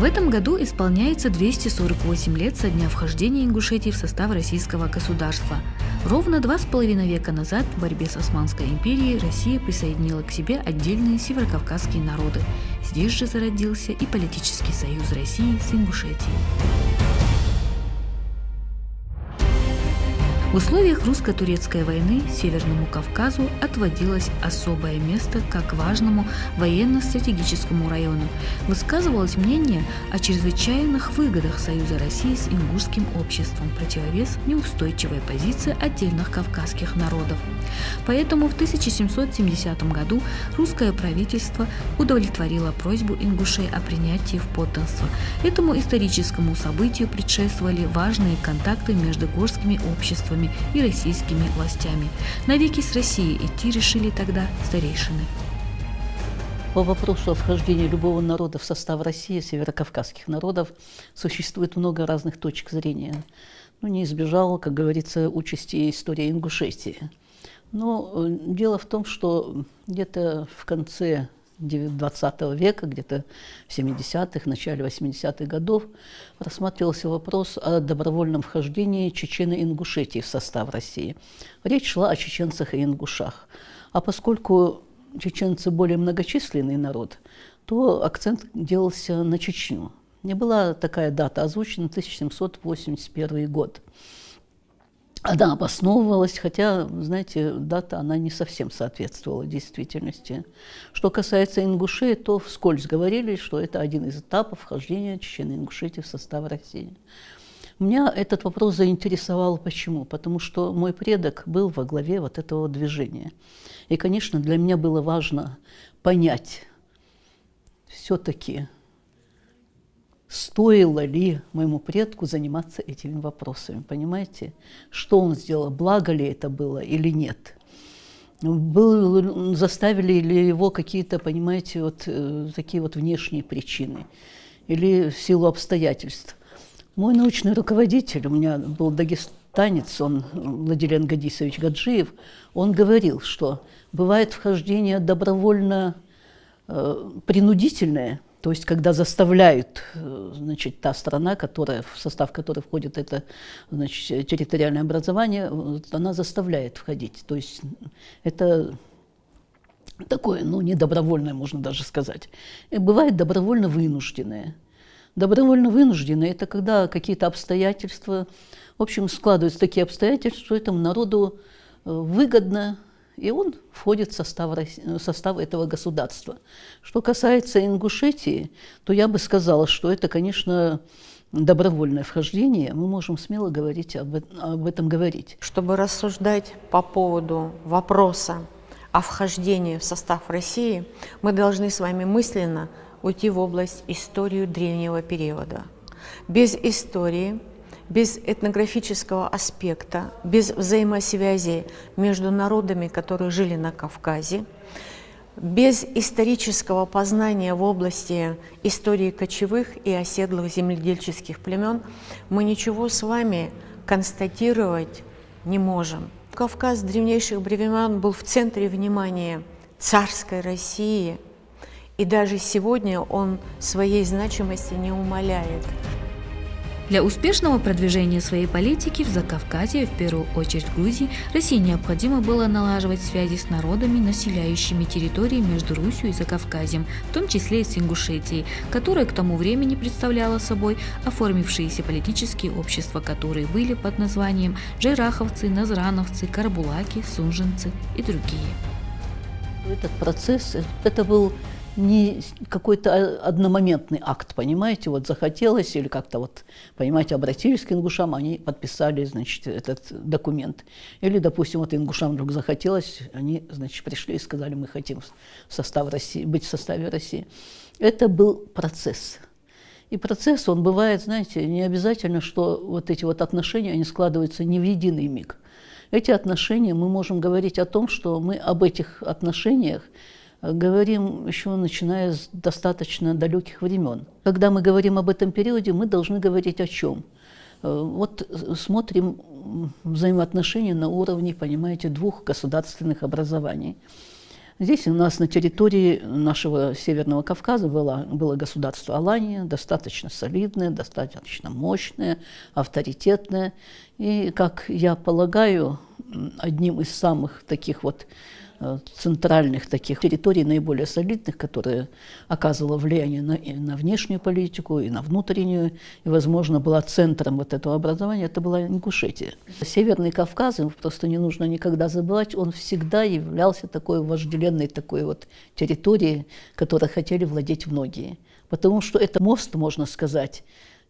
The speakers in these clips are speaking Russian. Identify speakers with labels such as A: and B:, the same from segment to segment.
A: этом году исполняется 248 лет со дня вхождения Ингушетии в состав российского государства. Ровно 2,5 века назад в борьбе с Османской империей Россия присоединила к себе отдельные северокавказские народы. Здесь же зародился и политический союз России с Ингушетией. В условиях русско-турецкой войны Северному Кавказу отводилось особое место как важному военно-стратегическому району. Высказывалось мнение о чрезвычайных выгодах союза России с ингушским обществом, противовес неустойчивой позиции отдельных кавказских народов. Поэтому в 1770 году русское правительство удовлетворило просьбу ингушей о принятии в подданство. Этому историческому событию предшествовали важные контакты между горскими обществами и российскими властями. Навеки с Россией идти решили тогда старейшины.
B: По вопросу о вхождении любого народа в состав России, северокавказских народов, существует много разных точек зрения. Не избежала, как говорится, участи история Ингушетии. Но дело в том, что где-то в конце XX века, где-то в 70-х, начале 80-х годов рассматривался вопрос о добровольном вхождении Чечено-Ингушетии в состав России. Речь шла о чеченцах и ингушах. А поскольку чеченцы более многочисленный народ, то акцент делался на Чечню. Не была такая дата озвучена, 1781 год. Она обосновывалась, хотя, знаете, дата, она не совсем соответствовала действительности. Что касается ингушей, то вскользь говорили, что это один из этапов вхождения Чечено-Ингушетии в состав России. Меня этот вопрос заинтересовал. Почему? Потому что мой предок был во главе вот этого движения. И, конечно, для меня было важно понять все-таки, стоило ли моему предку заниматься этими вопросами, понимаете? Что он сделал, благо ли это было или нет? Заставили ли его какие-то, понимаете, вот такие вот внешние причины или в силу обстоятельств? Мой научный руководитель, у меня был дагестанец, он Владилен Гадисович Гаджиев, он говорил, что бывает вхождение добровольно принудительное, то есть когда заставляют, значит, та страна, в состав которой входит это, значит, территориальное образование, она заставляет входить. То есть это такое, не добровольное, можно даже сказать. И бывает добровольно вынужденное. Добровольно вынужденное – это когда какие-то обстоятельства, в общем, складываются такие обстоятельства, что этому народу выгодно, и он входит в состав этого государства. Что касается Ингушетии, то я бы сказала, что это, конечно, добровольное вхождение. Мы можем смело говорить об этом говорить.
C: Чтобы рассуждать по поводу вопроса о вхождении в состав России, мы должны с вами мысленно уйти в область истории древнего периода. Без истории, без этнографического аспекта, без взаимосвязи между народами, которые жили на Кавказе, без исторического познания в области истории кочевых и оседлых земледельческих племен мы ничего с вами констатировать не можем. Кавказ с древнейших времен был в центре внимания царской России, и даже сегодня он своей значимости не умаляет.
A: Для успешного продвижения своей политики в Закавказье, в первую очередь в Грузии, России необходимо было налаживать связи с народами, населяющими территории между Русью и Закавказьем, в том числе и с Ингушетией, которая к тому времени представляла собой оформившиеся политические общества, которые были под названием жайраховцы, назрановцы, карбулаки, сунженцы и другие.
B: Этот процесс, это был не какой-то одномоментный акт, понимаете, вот захотелось или как-то вот, понимаете, обратились к ингушам, они подписали, значит, этот документ. Или, допустим, вот ингушам вдруг захотелось, они, значит, пришли и сказали, мы хотим быть в составе России. Это был процесс. И процесс, он бывает, знаете, не обязательно, что вот эти вот отношения, они складываются не в единый миг. Эти отношения, мы можем говорить о том, что мы об этих отношениях говорим еще начиная с достаточно далеких времен. Когда мы говорим об этом периоде, мы должны говорить о чем? Вот смотрим взаимоотношения на уровне, понимаете, двух государственных образований. Здесь у нас на территории нашего Северного Кавказа было государство Алания, достаточно солидное, достаточно мощное, авторитетное. И, как я полагаю, одним из самых таких вот центральных таких территорий, наиболее солидных, которые оказывало влияние на внешнюю политику, и на внутреннюю, и, возможно, была центром вот этого образования, это была Ингушетия. Северный Кавказ, просто не нужно никогда забывать, он всегда являлся такой вожделенной такой вот территорией, которой хотели владеть многие. Потому что это мост, можно сказать,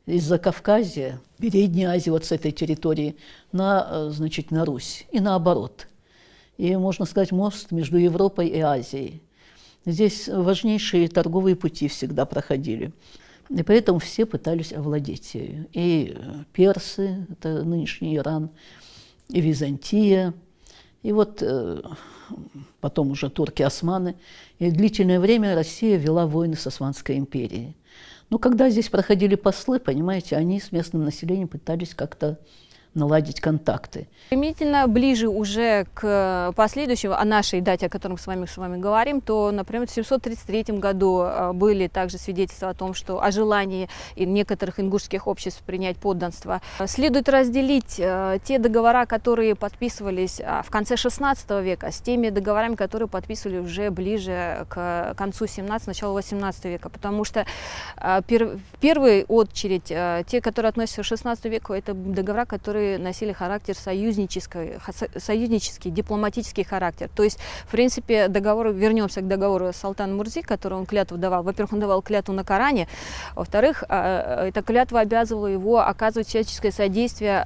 B: из Закавказья, Передней Азии, вот с этой территории, значит, на Русь, и наоборот. И, можно сказать, мост между Европой и Азией. Здесь важнейшие торговые пути всегда проходили. И поэтому все пытались овладеть ею. И персы, это нынешний Иран, и Византия, и вот потом уже турки-османы. И длительное время Россия вела войны с Османской империей. Но когда здесь проходили послы, понимаете, они с местным населением пытались как-то наладить контакты.
D: Применительно ближе уже к последующему, о нашей дате, о которой мы с вами говорим, то, например, в 733 году были также свидетельства о том, что о желании некоторых ингушских обществ принять подданство. Следует разделить те договора, которые подписывались в конце XVI века, с теми договорами, которые подписывали уже ближе к концу 17 началу 18 века, потому что в первую очередь те, которые относятся к XVI веку, это договора, которые носили характер союзнический, дипломатический характер. То есть, в принципе, вернемся к договору с Салтаном Мурзи, который он клятву давал. Во-первых, он давал клятву на Коране, во-вторых, эта клятва обязывала его оказывать всяческое содействие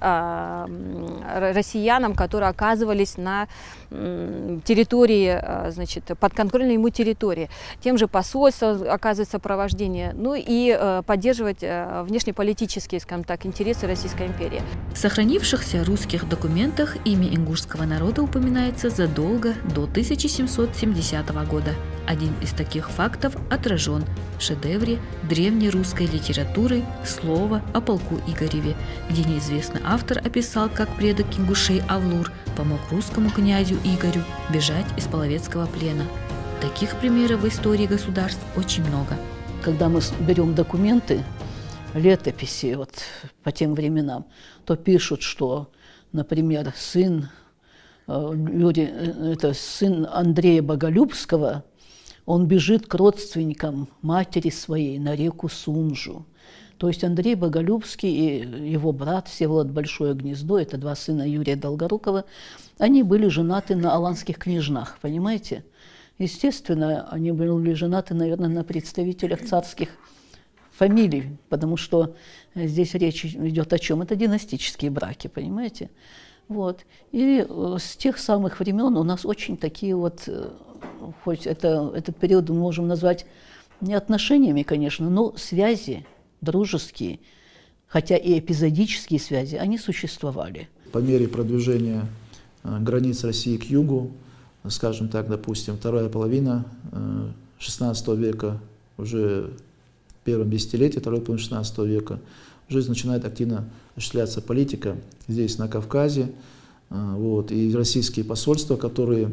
D: россиянам, которые оказывались на территории, значит, подконтрольной ему территории. Тем же посольством оказывать сопровождение, ну и поддерживать внешнеполитические, скажем так, интересы Российской империи.
A: В сохранившихся русских документах имя ингушского народа упоминается задолго до 1770 года. Один из таких фактов отражен в шедевре древней русской литературы «Слово о полку Игореве», где неизвестный автор описал, как предок ингушей Авлур помог русскому князю Игорю бежать из половецкого плена. Таких примеров в истории государств очень много.
B: Когда мы берем документы, летописи вот по тем временам, то пишут, что, например, сын Андрея Боголюбского, он бежит к родственникам матери своей на реку Сунжу. То есть Андрей Боголюбский и его брат Всеволод Большое Гнездо, это два сына Юрия Долгорукова, они были женаты на аланских княжнах, понимаете? Естественно, они были женаты, наверное, на представителях царских фамилий, потому что здесь речь идет о чем? Это династические браки, понимаете? Вот. И с тех самых времен у нас очень такие вот, хоть этот период мы можем назвать не отношениями, конечно, но связи дружеские, хотя и эпизодические связи, они существовали.
E: По мере продвижения границ России к югу, скажем так, допустим, вторая половина XVI века, уже в первом десятилетии, второй половины XVI века, уже начинает активно осуществляться политика здесь, на Кавказе. Вот, и российские посольства, которые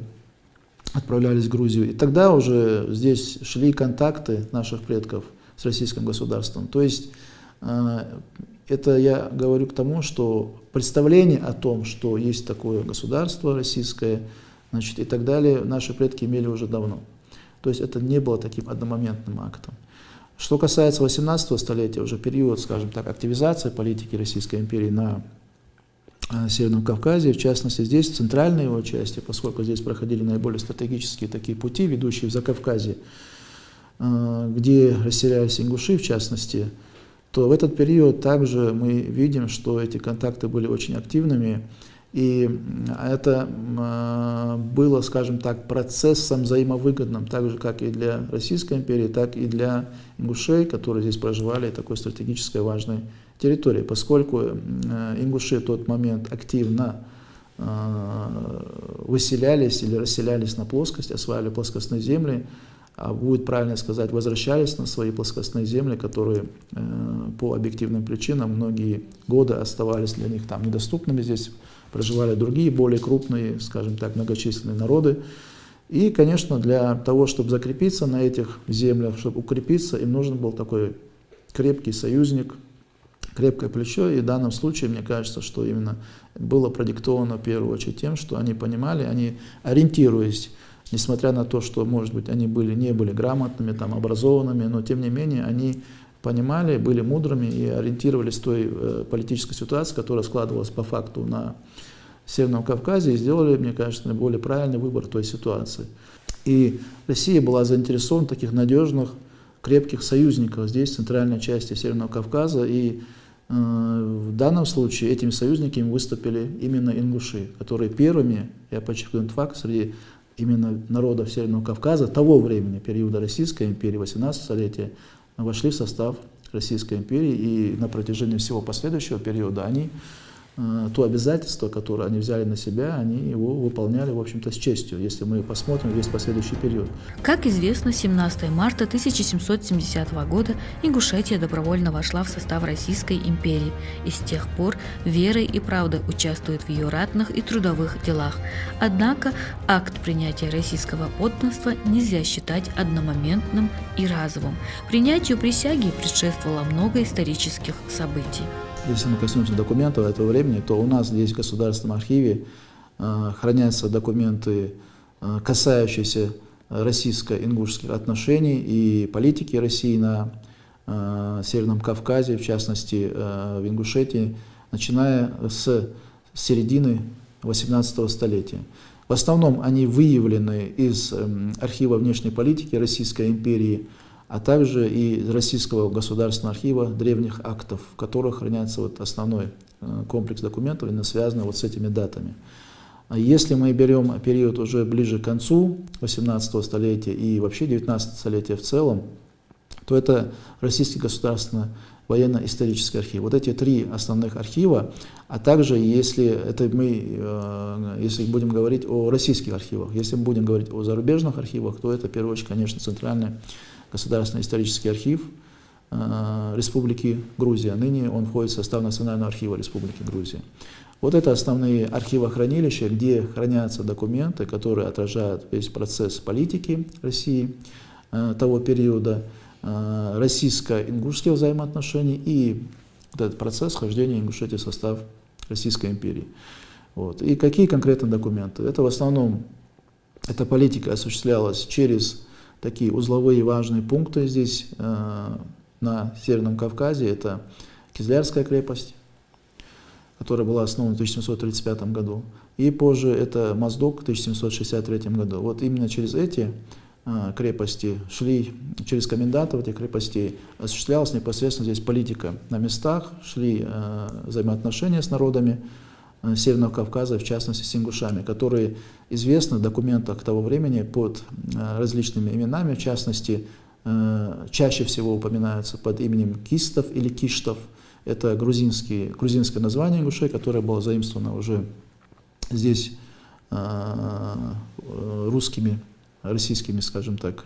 E: отправлялись в Грузию. И тогда уже здесь шли контакты наших предков с российским государством. То есть это я говорю к тому, что представление о том, что есть такое государство российское, значит, и так далее, наши предки имели уже давно. То есть это не было таким одномоментным актом. Что касается 18 столетия, уже период, скажем так, активизации политики Российской империи на Северном Кавказе, в частности, здесь, в центральной его части, поскольку здесь проходили наиболее стратегические такие пути, ведущие в Закавказье, где расселялись ингуши, в частности, то в этот период также мы видим, что эти контакты были очень активными, и это было, скажем так, процессом взаимовыгодным, так же, как и для Российской империи, так и для ингушей, которые здесь проживали, такой стратегической важной территории, поскольку ингуши в тот момент активно выселялись или расселялись на плоскость, осваивали плоскостные земли, а будет правильно сказать, возвращались на свои плоскостные земли, которые по объективным причинам многие годы оставались для них там недоступными. Здесь проживали другие, более крупные, скажем так, многочисленные народы. И, конечно, для того, чтобы закрепиться на этих землях, чтобы укрепиться, им нужен был такой крепкий союзник, крепкое плечо. И в данном случае, мне кажется, что именно было продиктовано в первую очередь тем, что они понимали, они ориентируясь, несмотря на то, что, может быть, они не были грамотными, там, образованными, но тем не менее они понимали, были мудрыми и ориентировались в той политической ситуации, которая складывалась по факту на Северном Кавказе, и сделали, мне кажется, наиболее правильный выбор той ситуации. И Россия была заинтересована в таких надежных, крепких союзников здесь, в центральной части Северного Кавказа, и в данном случае этими союзниками выступили именно ингуши, которые первыми, я подчеркну этот факт, среди именно народов Северного Кавказа того времени, периода Российской империи, 18 столетия, вошли в состав Российской империи, и на протяжении всего последующего периода они то обязательство, которое они взяли на себя, они его выполняли, в общем-то, с честью, если мы посмотрим весь последующий период.
A: Как известно, 17 марта 1770 года Ингушетия добровольно вошла в состав Российской империи и с тех пор верой и правдой участвует в ее ратных и трудовых делах. Однако акт принятия российского подданства нельзя считать одномоментным и разовым. Принятию присяги предшествовало много исторических событий.
E: Если мы коснемся документов этого времени, то у нас здесь в Государственном архиве хранятся документы, касающиеся российско-ингушских отношений и политики России на Северном Кавказе, в частности в Ингушетии, начиная с середины 18 столетия. В основном они выявлены из архива внешней политики Российской империи, а также и Российского государственного архива древних актов, в которых хранится вот основной комплекс документов, именно связанный вот с этими датами. Если мы берем период уже ближе к концу 18 столетия и вообще 19 столетия в целом, то это Российский государственный военно-исторический архив. Вот эти три основных архива, а также если будем говорить о российских архивах, если мы будем говорить о зарубежных архивах, то это в первую очередь, конечно, Центральный государственный исторический архив Республики Грузия. Ныне он входит в состав Национального архива Республики Грузия. Вот это основные архивохранилища, где хранятся документы, которые отражают весь процесс политики России того периода, российско-ингушских взаимоотношений и вот этот процесс вхождения Ингушетии в состав Российской империи. Вот. И какие конкретно документы? Это в основном, эта политика осуществлялась через такие узловые важные пункты здесь, на Северном Кавказе. Это Кизлярская крепость, которая была основана в 1735 году, и позже это Моздок в 1763 году. Вот именно через эти крепости шли, через комендантов этих крепостей осуществлялась непосредственно здесь политика на местах, шли взаимоотношения с народами Северного Кавказа, в частности с ингушами, которые известны в документах того времени под различными именами, в частности, чаще всего упоминаются под именем Кистов или Киштов. Это грузинское название ингушей, которое было заимствовано уже здесь российскими, скажем так,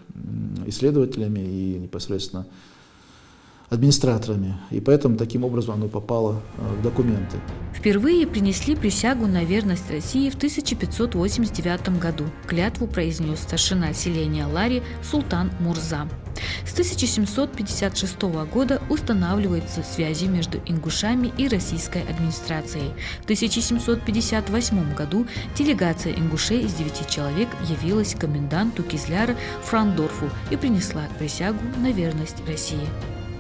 E: исследователями и непосредственно администраторами, и поэтому таким образом оно попало в документы.
A: Впервые принесли присягу на верность России в 1589 году. Клятву произнес старшина селения Лари Султан Мурза. С 1756 года устанавливаются связи между ингушами и российской администрацией. В 1758 году делегация ингушей из 9 человек явилась к коменданту Кизляра Франдорфу и принесла присягу на верность России.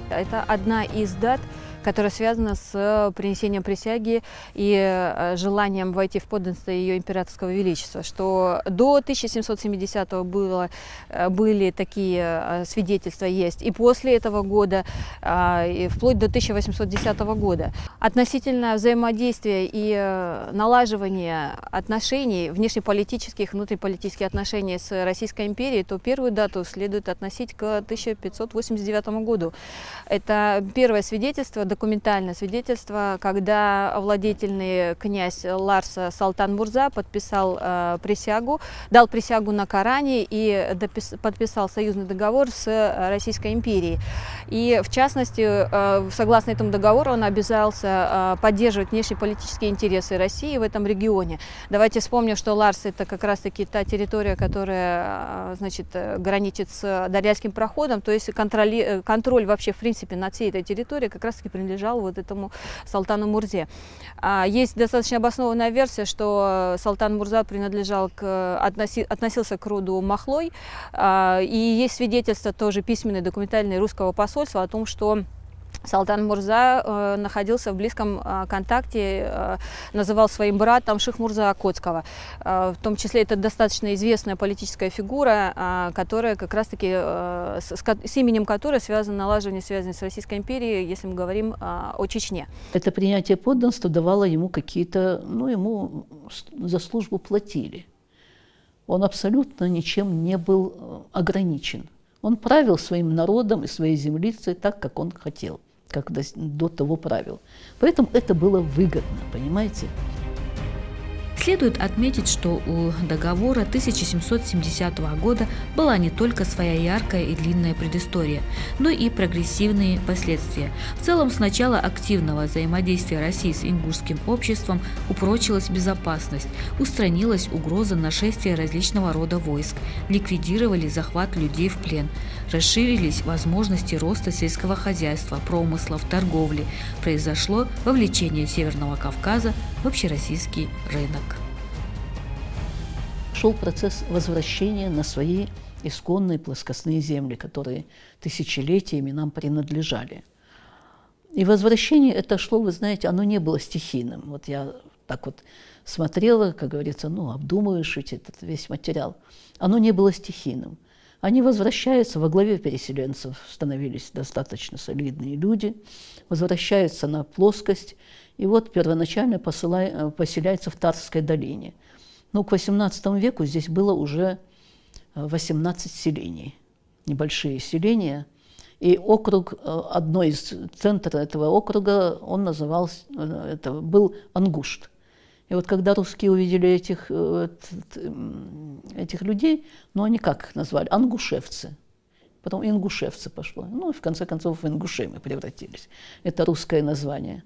D: Это одна из дат, которая связана с принесением присяги и желанием войти в подданство ее императорского величества, что до 1770-го были такие свидетельства есть, и после этого года, и вплоть до 1810 года. Относительно взаимодействия и налаживания отношений, внешнеполитических, внутриполитических отношений с Российской империей, то первую дату следует относить к 1589 году. Это первое свидетельство документальное свидетельство, когда владетельный князь Ларса Салтан Мурза подписал присягу, дал присягу на Коране и подписал союзный договор с Российской империей. И в частности, согласно этому договору, он обязался поддерживать внешнеполитические интересы России в этом регионе. Давайте вспомним, что Ларс — это как раз-таки та территория, которая, значит, граничит с Дарьяльским проходом, то есть контроль вообще, в принципе, над всей этой территорией как раз-таки принадлежал вот этому Салтану Мурзе. Есть достаточно обоснованная версия, что Салтан Мурза относился к роду Махлой, и есть свидетельства тоже письменные, документальные русского посольства о том, что Салтан Мурза находился в близком контакте, называл своим братом Ших Мурза Окотского. В том числе это достаточно известная политическая фигура, которая как раз-таки, с именем которой связано налаживание связи с Российской империей, если мы говорим о Чечне.
B: Это принятие подданства давало ему какие-то, ну, ему за службу платили. Он абсолютно ничем не был ограничен. Он правил своим народом и своей землицей так, как он хотел, как до того правил. Поэтому это было выгодно, понимаете?
A: Следует отметить, что у договора 1770 года была не только своя яркая и длинная предыстория, но и прогрессивные последствия. В целом, с начала активного взаимодействия России с ингушским обществом упрочилась безопасность, устранилась угроза нашествия различного рода войск, ликвидировали захват людей в плен, расширились возможности роста сельского хозяйства, промыслов, торговли, произошло вовлечение Северного Кавказа в общероссийский рынок.
B: Шел процесс возвращения на свои исконные плоскостные земли, которые тысячелетиями нам принадлежали. И возвращение это шло, вы знаете, оно не было стихийным. Вот я так вот смотрела, как говорится, ну, обдумываешь этот весь материал. Оно не было стихийным. Они возвращаются, во главе переселенцев становились достаточно солидные люди, возвращаются на плоскость, и вот первоначально поселяются в Тарской долине. Но к XVIII веку здесь было уже 18 селений, небольшие селения. И округ, одно из центров этого округа, он назывался, это был Ангушт. И вот когда русские увидели этих людей, ну они как их назвали? Ангушевцы. Потом ингушевцы пошло. Ну и в конце концов в ингушей мы превратились. Это русское название.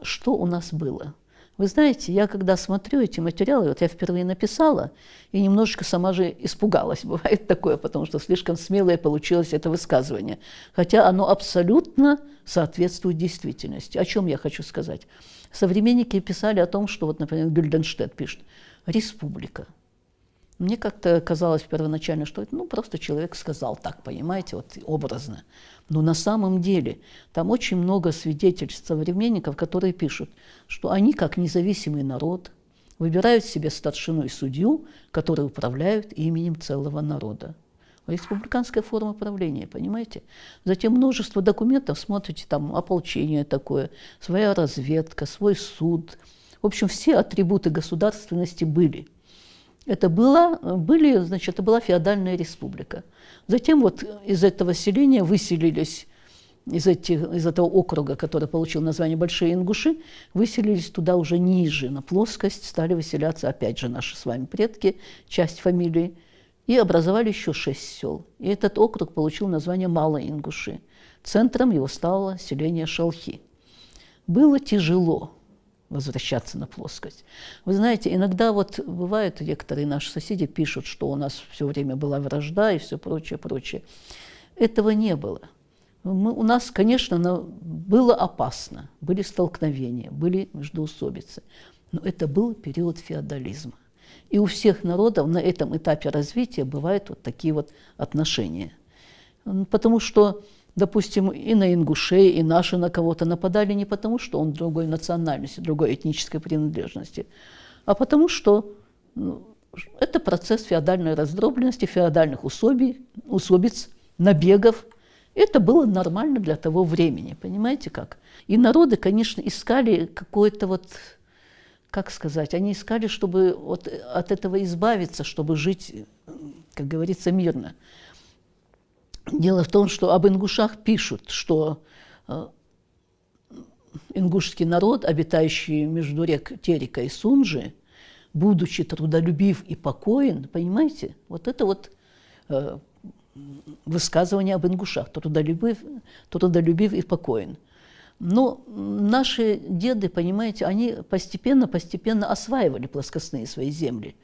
B: Что у нас было? Вы знаете, я когда смотрю эти материалы, вот я впервые написала, и немножечко сама же испугалась, бывает такое, потому что слишком смелое получилось это высказывание. Хотя оно абсолютно соответствует действительности. О чем я хочу сказать? Современники писали о том, что, вот, например, Гюльденштедт пишет «республика». Мне как-то казалось первоначально, что это просто человек сказал так, понимаете, вот образно. Но на самом деле там очень много свидетельств современников, которые пишут, что они, как независимый народ, выбирают себе старшину и судью, которые управляют именем целого народа. Республиканская форма правления, понимаете? Затем множество документов, смотрите, там ополчение такое, своя разведка, свой суд. В общем, все атрибуты государственности были. Это была феодальная республика. Затем вот из этого селения выселились, из этого округа, который получил название Большие Ингуши, выселились туда уже ниже, на плоскость, стали выселяться опять же наши с вами предки, часть фамилии, и образовали еще 6 сел. И этот округ получил название Малые Ингуши. Центром его стало селение Шалхи. Было тяжело возвращаться на плоскость. Вы знаете, иногда вот бывает, некоторые наши соседи пишут, что у нас все время была вражда и все прочее, прочее. Этого не было. У нас, конечно, было опасно, были столкновения, были междоусобицы, но это был период феодализма. И у всех народов на этом этапе развития бывают вот такие вот отношения. Потому что, допустим, и на ингушей, и наши на кого-то нападали не потому, что он другой национальности, другой этнической принадлежности, а потому что это процесс феодальной раздробленности, феодальных усобиц, набегов. Это было нормально для того времени, понимаете как? И народы, конечно, искали какое-то вот, как сказать, они искали, чтобы вот от этого избавиться, чтобы жить, как говорится, мирно. Дело в том, что об ингушах пишут, что ингушский народ, обитающий между рек Терека и Сунжи, будучи трудолюбив и покоен, понимаете, вот это вот высказывание об ингушах, трудолюбив и покоен. Но наши деды, понимаете, они постепенно осваивали плоскостные свои земли,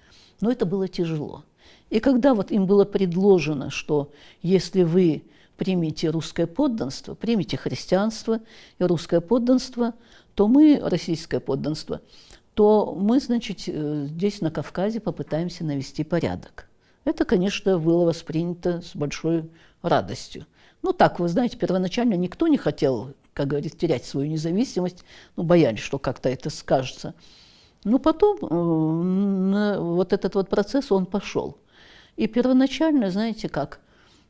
B: но это было тяжело. И когда вот им было предложено, что если вы примите русское подданство, примите христианство и русское подданство, то мы, российское подданство, то мы, значит, здесь на Кавказе попытаемся навести порядок. Это, конечно, было воспринято с большой радостью. Ну так, вы знаете, первоначально никто не хотел, как говорится, терять свою независимость, ну, боялись, что как-то это скажется. Но потом вот этот вот процесс, он пошел. И первоначально, знаете как,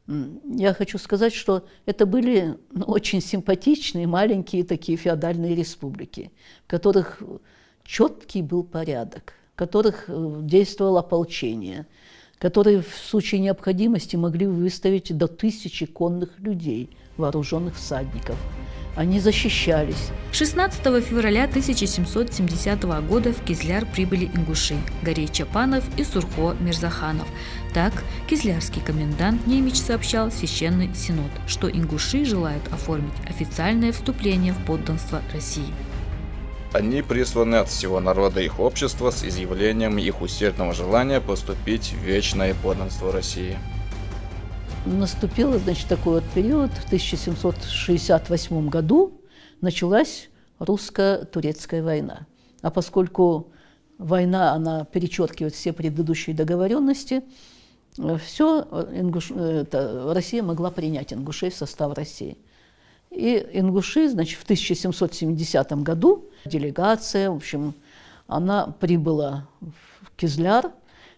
B: я хочу сказать, что это были очень симпатичные маленькие такие феодальные республики, в которых четкий был порядок, в которых действовало ополчение, которые в случае необходимости могли выставить до 1000 конных людей, вооруженных всадников. Они защищались.
A: 16 февраля 1770 года в Кизляр прибыли ингуши Гарей Чапанов и Сурхо Мирзаханов. Так, кизлярский комендант Немич сообщал в Священный Синод, что ингуши желают оформить официальное вступление в подданство России.
F: Они присланы от всего народа их общества с изъявлением их усердного желания поступить в вечное подданство России.
B: Наступил, значит, такой вот период. В 1768 году началась русско-турецкая война. А поскольку война, она перечеркивает все предыдущие договоренности, Россия могла принять ингушей в состав России. И ингуши, значит, в 1770 году делегация, в общем, она прибыла в Кизляр.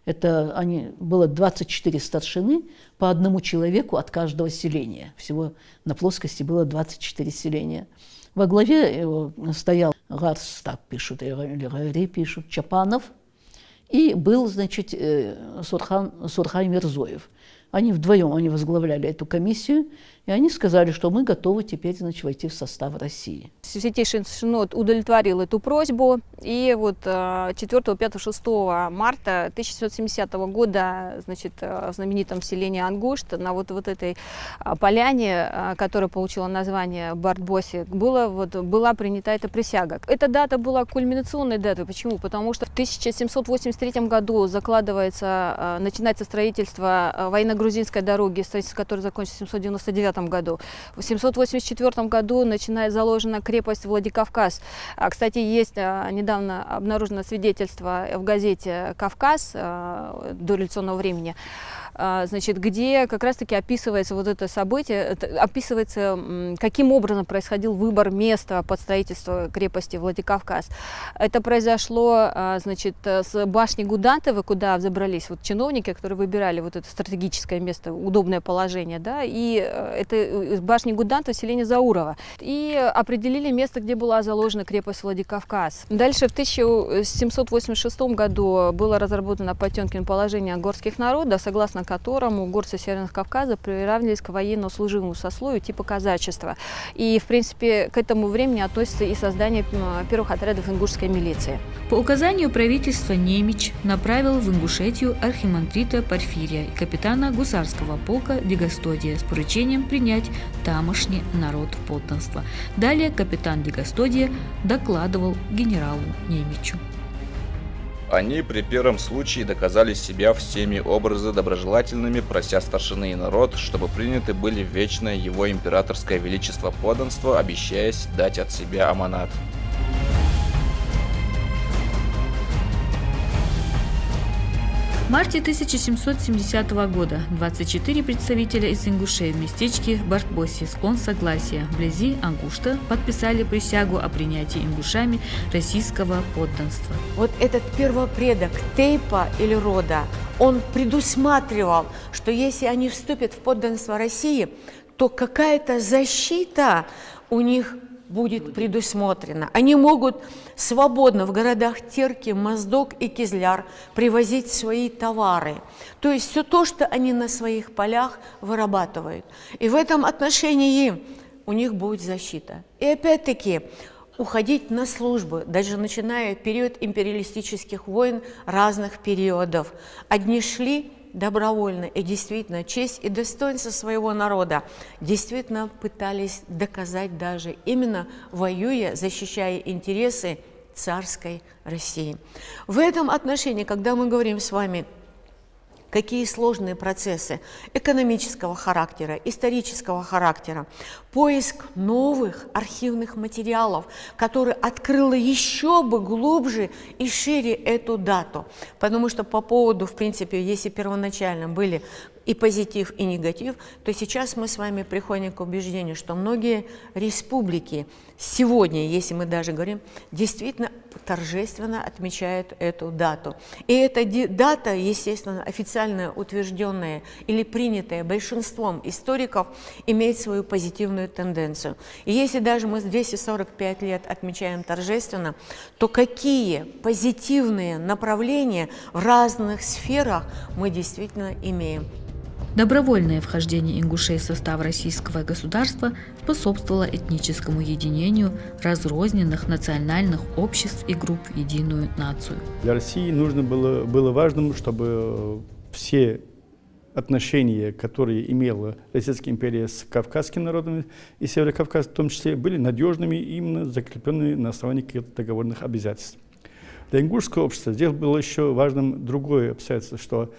B: Было 24 старшины по одному человеку от каждого селения. Всего на плоскости было 24 селения. Во главе его стоял Гарс, так пишут, или Гарри пишут, Чапанов, и был, значит, Сурхай Мирзоев. Они вдвоем возглавляли эту комиссию, и они сказали, что мы готовы теперь, значит, войти в состав России.
D: Святейший Синод удовлетворил эту просьбу, и вот 4, 5, 6 марта 1770 года, значит, в знаменитом селении Ангушт, на вот этой поляне, которая получила название Бартбоси, была принята эта присяга. Эта дата была кульминационной датой. Почему? Потому что в 1783 году начинается строительство военно-грузинской дороги, строительство которой закончится в 799 году. В 784 году заложена крепость Владикавказ. Кстати, есть недавно обнаружено свидетельство в газете «Кавказ» до революционного времени, значит, где как раз-таки описывается вот это событие, описывается, каким образом происходил выбор места под строительство крепости Владикавказ. Это произошло, значит, с башни Гудантовы, куда взобрались вот чиновники, которые выбирали вот это стратегическое место, удобное положение, да, и это из башни Гудантова селение Заурова. И определили место, где была заложена крепость Владикавказ. Дальше в 1786 году было разработано Потемкин положение о горских народах, согласно которому горцы Северного Кавказа приравнивались к военно-служивому сословию типа казачества. И, в принципе, к этому времени относится и создание первых отрядов ингушской милиции.
A: По указанию правительства Немич направил в Ингушетию архимандрита Порфирия и капитана гусарского полка Дигастодия с поручением принять тамошний народ в подданство. Далее капитан Дигастодия докладывал генералу Немичу.
F: Они при первом случае доказали себя всеми образы доброжелательными, прося старшины и народ, чтобы приняты были в вечное его императорское величество подданство, обещаясь дать от себя аманат.
A: В марте 1770 года 24 представителя из Ингушей в местечке Бартбоси, склон Согласия, вблизи Ангушта, подписали присягу о принятии ингушами российского подданства.
C: Вот этот первопредок Тейпа или рода, он предусматривал, что если они вступят в подданство России, то какая-то защита у них будет предусмотрена. Они могут свободно в городах Терки, Моздок и Кизляр привозить свои товары. То есть все то, что они на своих полях вырабатывают. И в этом отношении у них будет защита. И опять-таки уходить на службу, даже начиная период империалистических войн разных периодов. Одни шли добровольно, и действительно честь и достоинство своего народа действительно пытались доказать даже именно воюя, защищая интересы царской России. В этом отношении, когда мы говорим с вами, какие сложные процессы экономического характера, исторического характера, поиск новых архивных материалов, который открыл еще бы глубже и шире эту дату. Потому что по поводу, в принципе, если первоначально были и позитив, и негатив, то сейчас мы с вами приходим к убеждению, что многие республики сегодня, если мы даже говорим, действительно торжественно отмечают эту дату. И эта дата, естественно, официально утвержденная или принятая большинством историков, имеет свою позитивную тенденцию. И если даже мы 245 лет отмечаем торжественно, то какие позитивные направления в разных сферах мы действительно имеем.
A: Добровольное вхождение ингушей в состав российского государства способствовало этническому единению разрозненных национальных обществ и групп в единую нацию.
G: Для России было важным, чтобы все отношения, которые имела Российская империя с кавказскими народами и Северокавказ в том числе, были надежными и именно закрепленными на основании каких-то договорных обязательств. Для ингушского общества здесь было еще важным другое обстоятельство, что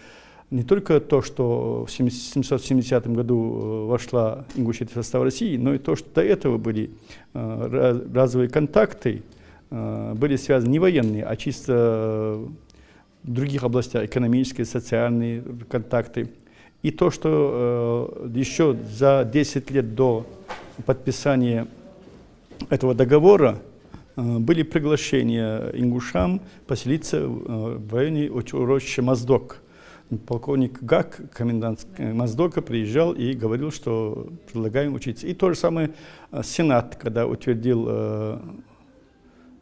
G: не только то, что в 1770 году вошла Ингушетия в состав России, но и то, что до этого были разовые контакты, были связаны не военные, а чисто в других областях, экономические, социальные контакты. И то, что еще за 10 лет до подписания этого договора были приглашения ингушам поселиться в районе урочища Моздок. Полковник Гак, комендант Моздока, приезжал и говорил, что предлагаем учиться. И то же самое Сенат, когда утвердил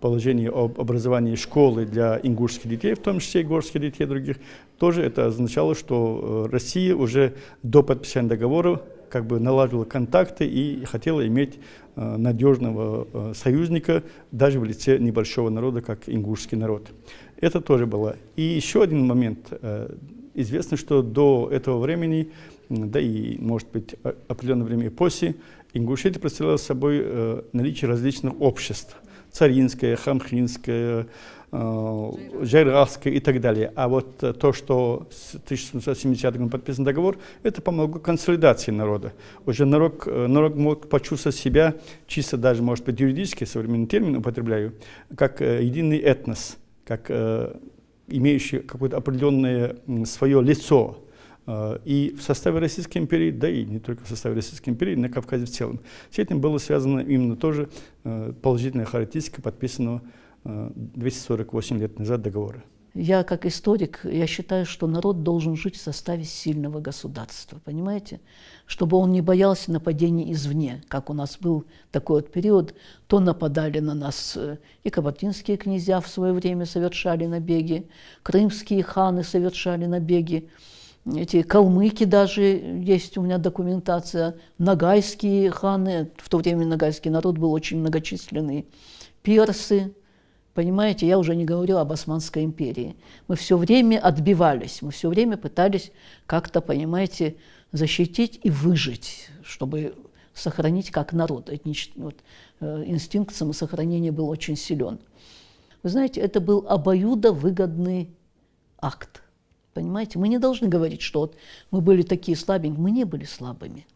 G: положение об образовании школы для ингушских детей, в том числе и горских детей других, тоже это означало, что Россия уже до подписания договора как бы наладила контакты и хотела иметь надежного союзника даже в лице небольшого народа, как ингушский народ. Это тоже было. И еще один момент. Известно, что до этого времени, да и, может быть, определенное время и после, Ингушетия представляла собой наличие различных обществ. Царинское, Хамхинское, Жайрахское и так далее. А вот то, что с 1770 года подписан договор, это помогло консолидации народа. Уже народ мог почувствовать себя, чисто даже, может быть, юридически, современный термин употребляю, как единый этнос, как имеющий какое-то определенное свое лицо. И в составе Российской империи, да и не только в составе Российской империи, на Кавказе в целом. С этим было связано именно тоже положительная характеристика подписанного 248 лет назад договора.
B: Я как историк, я считаю, что народ должен жить в составе сильного государства, понимаете? Чтобы он не боялся нападений извне, как у нас был такой вот период, то нападали на нас и кабардинские князья в свое время совершали набеги, крымские ханы совершали набеги, эти калмыки даже, есть у меня документация, ногайские ханы, в то время ногайский народ был очень многочисленный, персы. Понимаете, я уже не говорю об Османской империи. Мы все время отбивались, мы все время пытались как-то, понимаете, защитить и выжить, чтобы сохранить как народ. Инстинкт самосохранения был очень силен. Вы знаете, это был обоюдовыгодный акт. Понимаете, мы не должны говорить, что вот мы были такие слабенькие. Мы не были слабыми.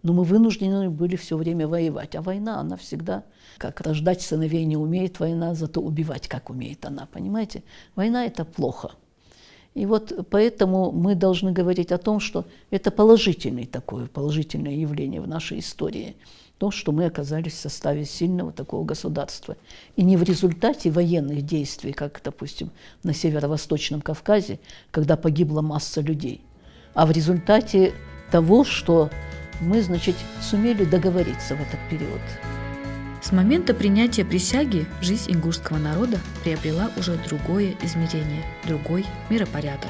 B: Но мы вынуждены были все время воевать. А война, она всегда, как рождать сыновей не умеет война, зато убивать, как умеет она, понимаете? Война – это плохо. И вот поэтому мы должны говорить о том, что это положительное явление в нашей истории. То, что мы оказались в составе сильного такого государства. И не в результате военных действий, как, допустим, на Северо-Восточном Кавказе, когда погибла масса людей, а в результате того, что мы, значит, сумели договориться в этот период.
A: С момента принятия присяги жизнь ингушского народа приобрела уже другое измерение, другой миропорядок.